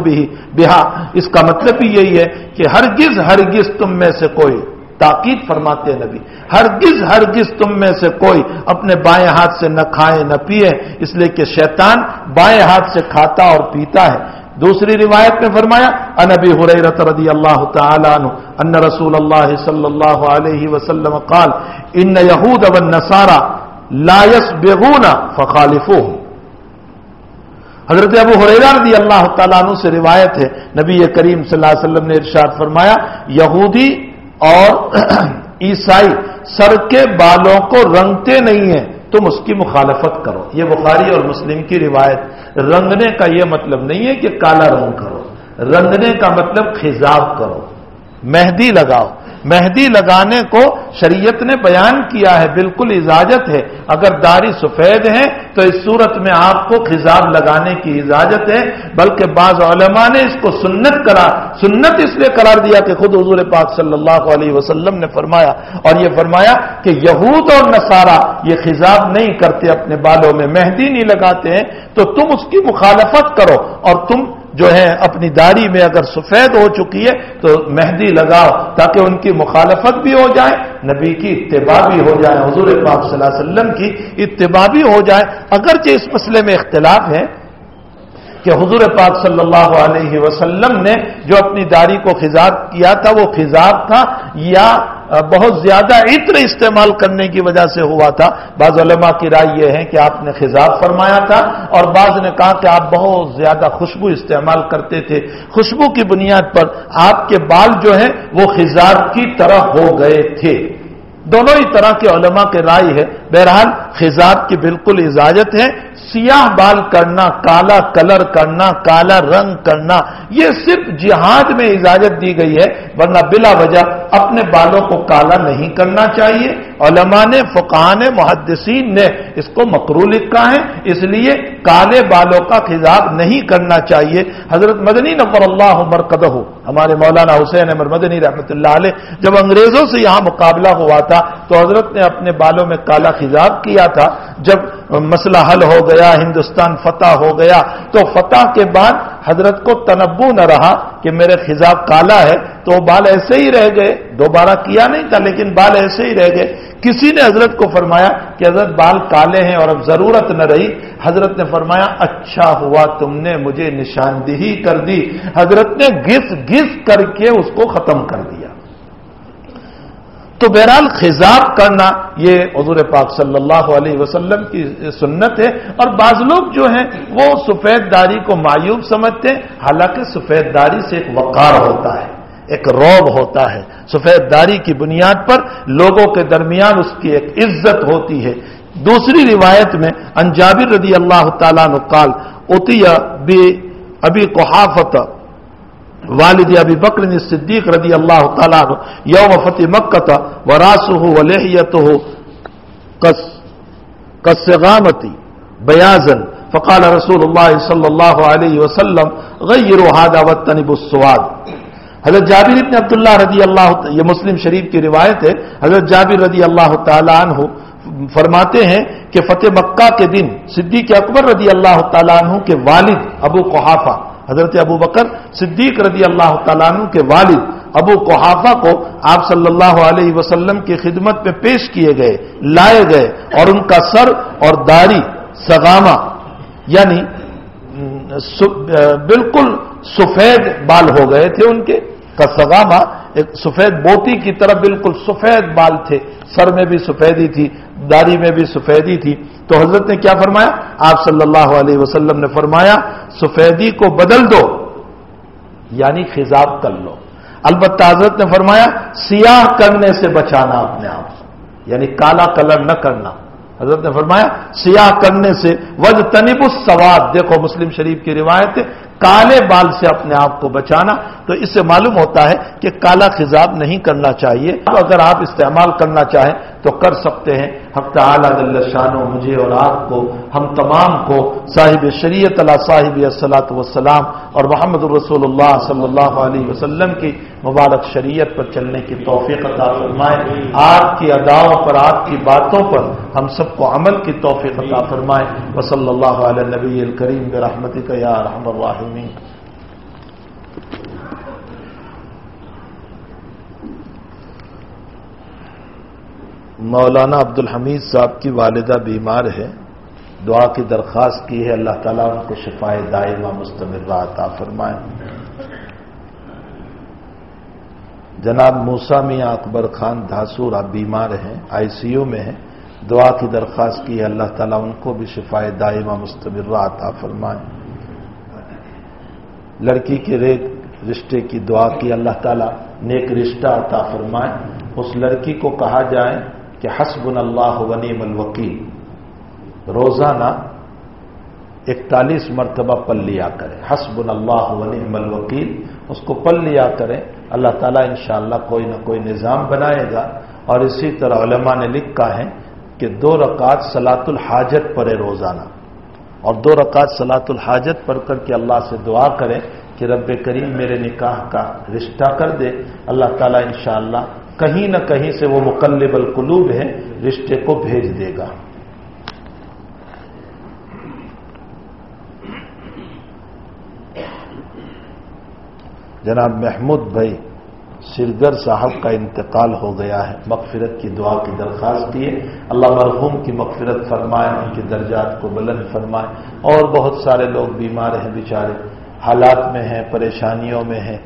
بها. اس کا مطلب ہی یہی ہے کہ ہرگز تم میں سے کوئی، تاکید فرماتے ہیں نبی، ہرگز تم میں سے کوئی اپنے بائیں ہاتھ سے نہ کھائے نہ پیے، اس لیے کہ شیطان بائیں ہاتھ سے کھاتا اور پیتا ہے. دوسری روایت میں فرمایا عن ابی ہریرہ رضی اللہ تعالی عنہ ان رسول اللہ صلی اللہ علیہ وسلم قال ان یہود والنصارى لا يسبغون فخالفوهم. حضرت ابو ہریرہ رضی اللہ تعالی عنہ سے روایت ہے نبی کریم صلی اللہ علیہ وسلم نے ارشاد فرمایا یہودی اور عیسائی سر کے بالوں کو رنگتے نہیں ہیں، تم اس کی مخالفت کرو. یہ بخاری اور مسلم کی روایت. رنگنے کا یہ مطلب نہیں ہے کہ کالا رنگ کرو، رنگنے کا مطلب خضاب کرو، مہندی لگاؤ. مہندی لگانے کو شریعت نے بیان کیا ہے، بالکل اجازت ہے۔ اگر داڑھی سفید ہے تو اس صورت میں آپ کو خضاب لگانے کی اجازت ہے، بلکہ بعض علماء نے اس کو سنت اس لیے قرار دیا کہ خود حضور پاک صلی اللہ علیہ وسلم نے فرمایا، اور یہ فرمایا کہ یہود اور نصارہ یہ خضاب نہیں کرتے، اپنے بالوں میں مہندی نہیں لگاتے ہیں، تو تم اس کی مخالفت کرو، اور تم جو ہے اپنی داڑھی میں اگر سفید ہو چکی ہے تو مہندی لگاؤ، تاکہ ان کی مخالفت بھی ہو جائے، نبی کی اتباع بھی ہو جائے، حضور پاک صلی اللہ علیہ وسلم کی اتباع بھی ہو جائے۔ اگرچہ اس مسئلے میں اختلاف ہے کہ حضور پاک صلی اللہ علیہ وسلم نے جو اپنی داڑھی کو خضاب کیا تھا وہ خضاب تھا یا بہت زیادہ عطر استعمال کرنے کی وجہ سے ہوا تھا۔ بعض علماء کی رائے یہ ہے کہ آپ نے خضاب فرمایا تھا، اور بعض نے کہا کہ آپ بہت زیادہ خوشبو استعمال کرتے تھے، خوشبو کی بنیاد پر آپ کے بال جو ہیں وہ خضاب کی طرح ہو گئے تھے۔ دونوں ہی طرح کے علماء کے رائے ہے۔ بہرحال خضاب کی بالکل اجازت ہے۔ سیاہ بال کرنا، کالا کلر کرنا، کالا رنگ کرنا، یہ صرف جہاد میں اجازت دی گئی ہے، ورنہ بلا وجہ اپنے بالوں کو کالا نہیں کرنا چاہیے۔ علماء نے، فقہاء نے، محدثین نے اس کو مکروہ لکھا ہے، اس لیے کالے بالوں کا خضاب نہیں کرنا چاہیے۔ حضرت مدنی نور اللہ مرقدہ، ہمارے مولانا حسین احمد مدنی رحمۃ اللہ علیہ، جب انگریزوں سے یہاں مقابلہ ہوا تھا تو حضرت نے اپنے بالوں میں کالا خضاب کیا تھا۔ جب مسئلہ حل ہو گیا، ہندوستان فتح ہو گیا، تو فتح کے بعد حضرت کو تنبؤ نہ رہا کہ میرے خضاب کالا ہے، تو بال ایسے ہی رہ گئے، دوبارہ کیا نہیں تھا لیکن بال ایسے ہی رہ گئے۔ کسی نے حضرت کو فرمایا کہ حضرت بال کالے ہیں اور اب ضرورت نہ رہی۔ حضرت نے فرمایا اچھا ہوا تم نے مجھے نشاندہی کر دی۔ حضرت نے گھس گھس کر کے اس کو ختم کر دیا۔ تو بہرحال خضاب کرنا یہ حضور پاک صلی اللہ علیہ وسلم کی سنت ہے، اور بعض لوگ جو ہیں وہ سفید داڑھی کو معیوب سمجھتے ہیں، حالانکہ سفید داڑھی سے ایک وقار ہوتا ہے، ایک رعب ہوتا ہے۔ سفید داڑھی کی بنیاد پر لوگوں کے درمیان اس کی ایک عزت ہوتی ہے۔ دوسری روایت میں عن جابر رضی اللہ تعالیٰ عنہ قال اتی بأبی قحافۃ والد ابی بکر الصدیق رضی اللہ تعالیٰ عنہ یوم فتح مکہ وراسہ ولحیتہ کالسغامۃ بیاضا فقال رسول اللہ صلی اللہ علیہ وسلم غیروا ھذا واجتنبوا السواد۔ حضرت جابر بن عبداللہ رضی اللہ، یہ مسلم شریف کی روایت ہے، حضرت جابر رضی اللہ تعالیٰ عنہ فرماتے ہیں کہ فتح مکہ کے دن صدیق اکبر رضی اللہ تعالیٰ عنہ کے والد ابو قحافہ، حضرت ابو بکر صدیق رضی اللہ تعالیٰ عنہ کے والد ابو قحافہ کو آپ صلی اللہ علیہ وسلم کی خدمت میں پیش کیے گئے، لائے گئے، اور ان کا سر اور داڑھی سغامہ یعنی بالکل سفید بال ہو گئے تھے ان کے، کا سغامہ ایک سفید موتی کی طرح بالکل سفید بال تھے، سر میں بھی سفیدی تھی، داڑھی میں بھی سفیدی تھی۔ تو حضرت نے کیا فرمایا؟ آپ صلی اللہ علیہ وسلم نے فرمایا سفیدی کو بدل دو، یعنی خضاب کر لو۔ البتہ حضرت نے فرمایا سیاہ کرنے سے بچانا اپنے آپ، یعنی کالا کلر نہ کرنا۔ حضرت نے فرمایا سیاہ کرنے سے واجتنبوا السواد، دیکھو مسلم شریف کی روایت ہے، کالے بال سے اپنے آپ کو بچانا۔ تو اس سے معلوم ہوتا ہے کہ کالا خضاب نہیں کرنا چاہیے۔ اگر آپ استعمال کرنا چاہیں تو کر سکتے ہیں۔ حق تعالی جل شانہ مجھے اور آپ کو، ہم تمام کو صاحب شریعت علی صاحب الصلاۃ والسلام اور محمد الرسول اللہ صلی اللہ علیہ وسلم کی مبارک شریعت پر چلنے کی توفیق عطا فرمائے۔ آپ کی اداؤں پر، آپ کی باتوں پر ہم سب کو عمل کی توفیق عطا فرمائے۔ وصلی اللہ علی النبی الکریم برحمتک یا ارحم الراحمین۔ مولانا عبد الحمید صاحب کی والدہ بیمار ہے، دعا کی درخواست کی ہے، اللہ تعالیٰ ان کو شفائے دائمہ مستمرہ عطا فرمائے۔ جناب موسیٰ میاں اکبر خان دھاسور آپ بیمار ہیں، آئی سی یو میں ہیں، دعا کی درخواست کی ہے، اللہ تعالیٰ ان کو بھی شفائے دائمہ مستمرہ عطا فرمائے۔ لڑکی کے رشتے کی دعا کی، اللہ تعالیٰ نیک رشتہ عطا فرمائے۔ اس لڑکی کو کہا جائے کہ حسبنا اللہ ونعم الوکیل، روزانہ 41 مرتبہ پڑھ لیا کریں، حسبنا اللہ و نعم الوکیل، اس کو پڑھ لیا کریں، اللہ تعالیٰ انشاءاللہ کوئی نہ کوئی نظام بنائے گا۔ اور اسی طرح علماء نے لکھا ہے کہ 2 رکعت صلاۃ الحاجت پڑھے روزانہ، اور 2 رکعت صلاۃ الحاجت پڑھ کر کے اللہ سے دعا کریں کہ رب کریم میرے نکاح کا رشتہ کر دے، اللہ تعالیٰ انشاءاللہ کہیں نہ کہیں سے وہ مقلب القلوب ہے، رشتے کو بھیج دے گا۔ جناب محمود بھائی سرگر صاحب کا انتقال ہو گیا ہے، مغفرت کی دعا کی درخواست کی ہے، اللہ مرحوم کی مغفرت فرمائے، ان کے درجات کو بلند فرمائے۔ اور بہت سارے لوگ بیمار ہیں بیچارے، حالات میں ہیں، پریشانیوں میں ہیں،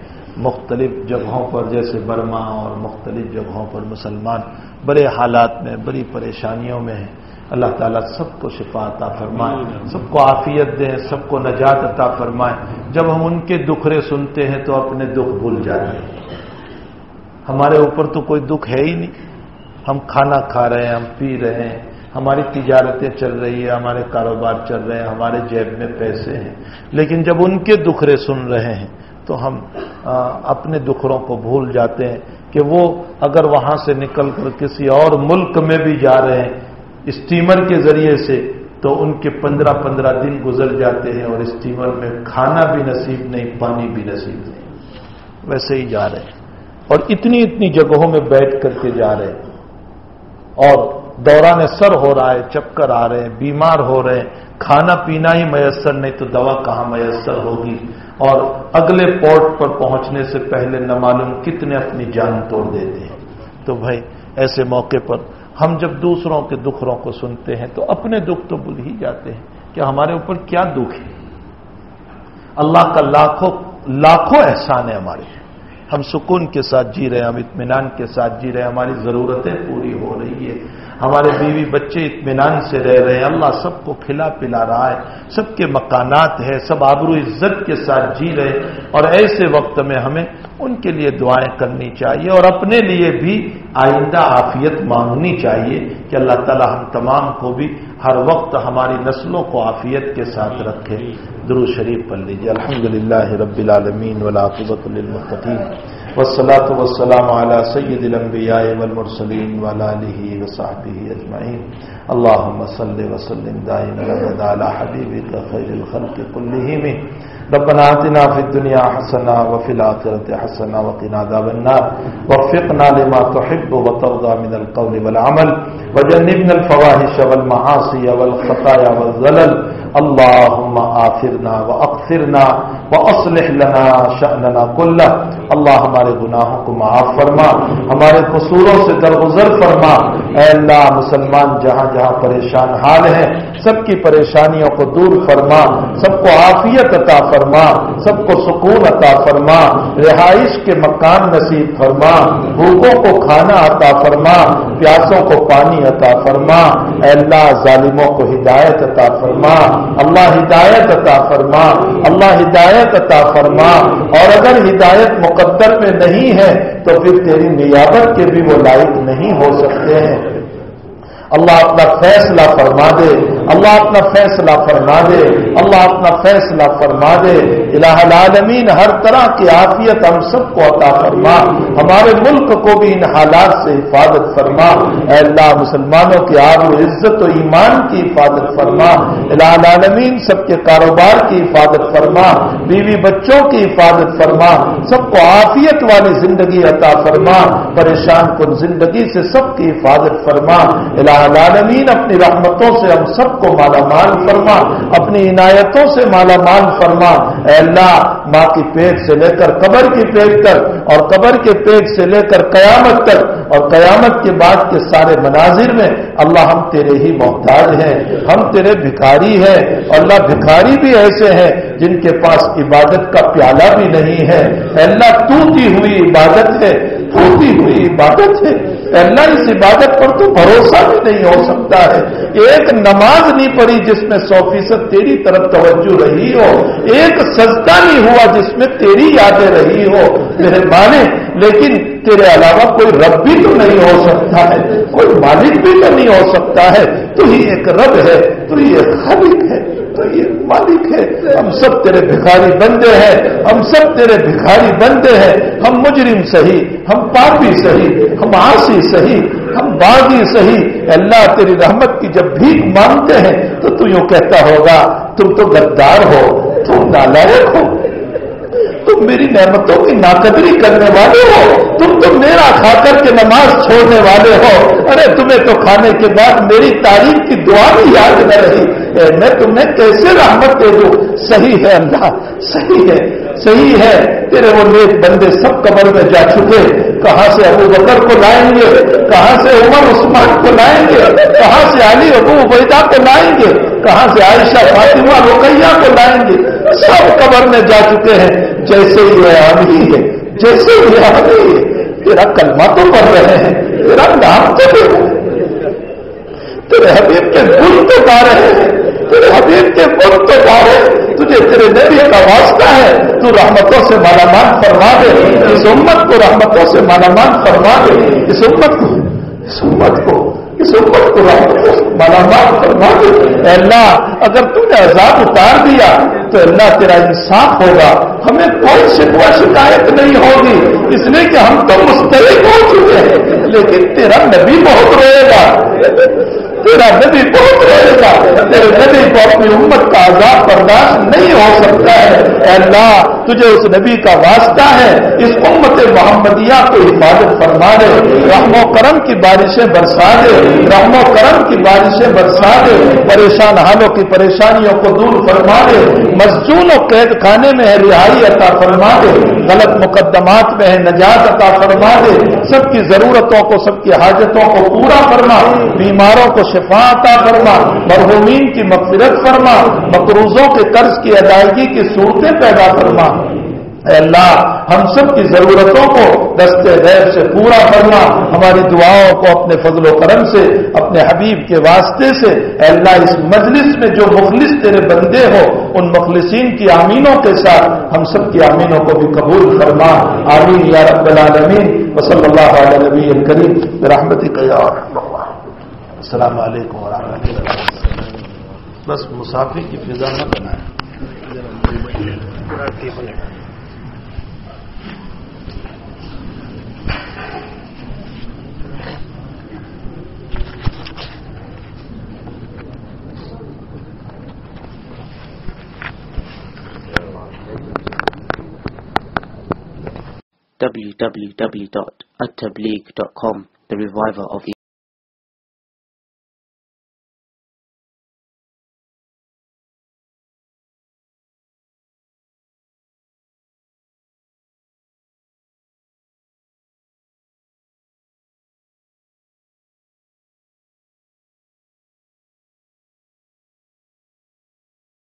مختلف جگہوں پر جیسے برما اور مختلف جگہوں پر مسلمان بڑے حالات میں، بڑی پریشانیوں میں ہیں۔ اللہ تعالیٰ سب کو شفا عطا فرمائے، سب کو عافیت دیں، سب کو نجات عطا فرمائے۔ جب ہم ان کے دکھڑے سنتے ہیں تو اپنے دکھ بھول جاتے ہیں۔ ہمارے اوپر تو کوئی دکھ ہے ہی نہیں، ہم کھانا کھا رہے ہیں، ہم پی رہے ہیں، ہماری تجارتیں چل رہی ہیں، ہمارے کاروبار چل رہے ہیں، ہمارے جیب میں پیسے ہیں، لیکن جب ان کے دکھڑے سن رہے ہیں تو ہم اپنے دکھڑوں کو بھول جاتے ہیں کہ وہ اگر وہاں سے نکل کر کسی اور ملک میں بھی جا رہے ہیں اسٹیمر کے ذریعے سے تو ان کے 15 دن گزر جاتے ہیں اور اسٹیمر میں کھانا بھی نصیب نہیں، پانی بھی نصیب نہیں، ویسے ہی جا رہے ہیں اور اتنی جگہوں میں بیٹھ کر کے جا رہے ہیں اور دوران سر ہو رہا ہے، چکر آ رہے ہیں، بیمار ہو رہے ہیں، کھانا پینا ہی میسر نہیں تو دوا کہاں میسر ہوگی، اور اگلے پورٹ پر پہنچنے سے پہلے نہ معلوم کتنے اپنی جان توڑ دیتے ہیں۔ تو بھائی ایسے موقع پر ہم جب دوسروں کے دکھڑوں کو سنتے ہیں تو اپنے دکھ تو بھول ہی جاتے ہیں کہ ہمارے اوپر کیا دکھ ہے۔ اللہ کا لاکھوں احسان ہے ہمارے، ہم سکون کے ساتھ جی رہے ہیں، ہم اطمینان کے ساتھ جی رہے ہیں، ہماری ضرورتیں پوری ہو رہی ہے، ہمارے بیوی بچے اطمینان سے رہ رہے ہیں، اللہ سب کو کھلا پلا رہا ہے، سب کے مکانات ہے، سب آبرو عزت کے ساتھ جی رہے ہیں۔ اور ایسے وقت میں ہمیں ان کے لیے دعائیں کرنی چاہیے اور اپنے لیے بھی آئندہ عافیت مانگنی چاہیے کہ اللہ تعالی ہم تمام کو بھی ہر وقت ہماری نسلوں کو عافیت کے ساتھ رکھے۔ درود شریف پڑھ لیجیے۔ الحمدللہ رب العالمین والعاقبۃ للمتقین والصلاة والسلام علی سید الانبیاء والمرسلین وعلی آلہ وصحبہ اجمعین۔ اللہم صل وسلم دائما ابدا علی حبیبک خیر الخلق کلہم۔ ربنا آتنا فی الدنیا حسنہ وفی الآخرۃ حسنہ وقنا عذاب النار ووفقنا لما تحب وترضى من القول والعمل وجنبنا الفواحش والمعاصی والخطایا والزلل۔ اللهم آثرنا واغفرنا واصلح لنا شأننا كله۔ اللہ ہمارے گناہوں کو معاف فرما، ہمارے قصوروں سے درگزر فرما۔ اے اللہ مسلمان جہاں جہاں پریشان حال ہیں سب کی پریشانیوں کو دور فرما، سب کو عافیت عطا فرما، سب کو سکون عطا فرما، رہائش کے مکان نصیب فرما، بھوکوں کو کھانا عطا فرما، پیاسوں کو پانی عطا فرما۔ اے اللہ ظالموں کو ہدایت عطا فرما، اللہ ہدایت عطا فرما، اللہ ہدایت عطا فرما۔ اور اگر ہدایت مقدر میں نہیں ہے تو پھر تیری نیابت کے بھی وہ لائق نہیں ہو سکتے ہیں۔ اللہ اپنا فیصلہ فرما دے، اللہ اپنا فیصلہ فرما دے، اللہ اپنا فیصلہ فرما دے۔ الہ العالمین ہر طرح کی عافیت ہم سب کو عطا فرما، ہمارے ملک کو بھی ان حالات سے حفاظت فرما۔ اے اللہ مسلمانوں کی آبرو عزت و ایمان کی حفاظت فرما۔ الہ العالمین سب کے کاروبار کی حفاظت فرما، بیوی بچوں کی حفاظت فرما، سب کو عافیت والی زندگی عطا فرما، پریشان کن زندگی سے سب کی حفاظت فرما۔ الہ العالمین اپنی رحمتوں سے ہم سب کو مالا مال فرما، اپنی عنایتوں سے مالا مال فرما۔ اے اللہ ماں کی پیٹ سے لے کر قبر کی پیٹ تک اور قبر کے پیٹ سے لے کر قیامت تک اور قیامت کے بعد کے سارے مناظر میں اللہ ہم تیرے ہی محتاج ہیں، ہم تیرے بھکاری ہیں۔ اور اللہ بھکاری بھی ایسے ہیں جن کے پاس عبادت کا پیالہ بھی نہیں ہے۔ اے اللہ تو دی ہوئی عبادت ہے، تو دی ہوئی عبادت ہے۔ اے اللہ اس عبادت پر تو بھروسہ بھی نہیں ہو سکتا ہے۔ ایک نماز نہیں پڑھی جس میں 100% تیری طرف توجہ رہی ہو، ایک سجدہ نہیں ہوا جس میں تیری یادیں رہی ہو میرے مالک۔ لیکن تیرے علاوہ کوئی رب بھی تو نہیں ہو سکتا ہے، کوئی مالک بھی تو نہیں ہو سکتا ہے۔ تو ہی ایک رب ہے، تو ہی ایک خالق ہے، تو یہ مالک ہے. ہم سب تیرے بھکاری بندے ہیں, ہم سب تیرے بھکاری بندے ہیں. ہم مجرم صحیح, ہم پاپی صحیح, ہم عاصی صحیح, ہم باغی صحیح. اللہ تیری رحمت کی جب بھیک مانگتے ہیں تو یوں کہتا ہوگا تم تو غدار ہو, تم نالائق ہو, تم میری نعمتوں کی ناقدری کرنے والے ہو, تم تو میرا کھا کر کے نماز چھوڑنے والے ہو. ارے تمہیں تو کھانے کے بعد میری تعریف کی دعا بھی یاد نہ رہی. میں تمہیں کیسے رحمت دے دوں. صحیح ہے اللہ, صحیح ہے, صحیح ہے. تیرے وہ نیک بندے سب قبر میں جا چکے. کہاں سے ابو بکر کو لائیں گے, کہاں سے عمر عثمان کو لائیں گے, کہاں سے علی ابو عبیدہ کو لائیں گے, کہاں سے عائشہ فاطمہ رقیہ کو لائیں گے. سب قبر میں جا چکے ہیں. جیسے ہی آمین ہے, جیسے ہی آمین ہے. تیرا کلمہ تو پڑھ رہے ہیں, تیرا نام تو لے رہے ہیں, تیرے حبیب کے گن تو گا رہے ہیں, تیرے حبیب کے گن تو گا رہے ہیں. تجھے تیرے نبی کا واسطہ ہے, تو رحمتوں سے مالا مال فرما دے. اس امت کو رحمتوں سے مالا مال فرما دے. اس امت کو رحمتوں سے مالا مال فرما دے. اے اللہ اگر تم نے عذاب اتار دیا تو اللہ تیرا انصاف ہوگا, ہمیں کوئی شکوہ شکایت نہیں ہوگی, اس لیے کہ ہم تو مستحق ہو چکے ہیں. لیکن تیرا نبی بہت روئے گا, تیرا نبی بہت روئے گا. تیرے نبی کو اپنی امت کا عذاب برداشت نہیں ہو سکتا ہے. اے اللہ تجھے اس نبی کا واسطہ ہے, اس امت محمدیہ کو حفاظت فرما دے. رحم و کرم کی بارشیں برسا دے, رحم و کرم کی بارشیں برسا دے. پریشان حالوں کی پریشانیوں کو دور فرما دے. مسجون و قید خانے میں ہے رہائی عطا فرما دے. غلط مقدمات میں ہے نجات عطا فرما دے. سب کی ضرورتوں کو, سب کی حاجتوں کو پورا فرما. بیماروں کو شفا عطا فرما. مرحومین کی مغفرت فرما. مقروضوں کے قرض کی ادائیگی کی صورتیں پیدا فرما. اے اللہ ہم سب کی ضرورتوں کو دستے غیب سے پورا فرما. ہماری دعاؤں کو اپنے فضل و کرم سے, اپنے حبیب کے واسطے سے اے اللہ اس مجلس میں جو مخلص تیرے بندے ہو ان مخلصین کی آمینوں کے ساتھ ہم سب کی آمینوں کو بھی قبول فرما. آمین یا رب العالمین. وصلی اللہ علی نبی الکریم برحمتک یا ارحم الراحمین. السلام علیکم ورحمۃ اللہ. بس مسافر کی فضا نہ بنائیں. www.attableek.com, the reviver of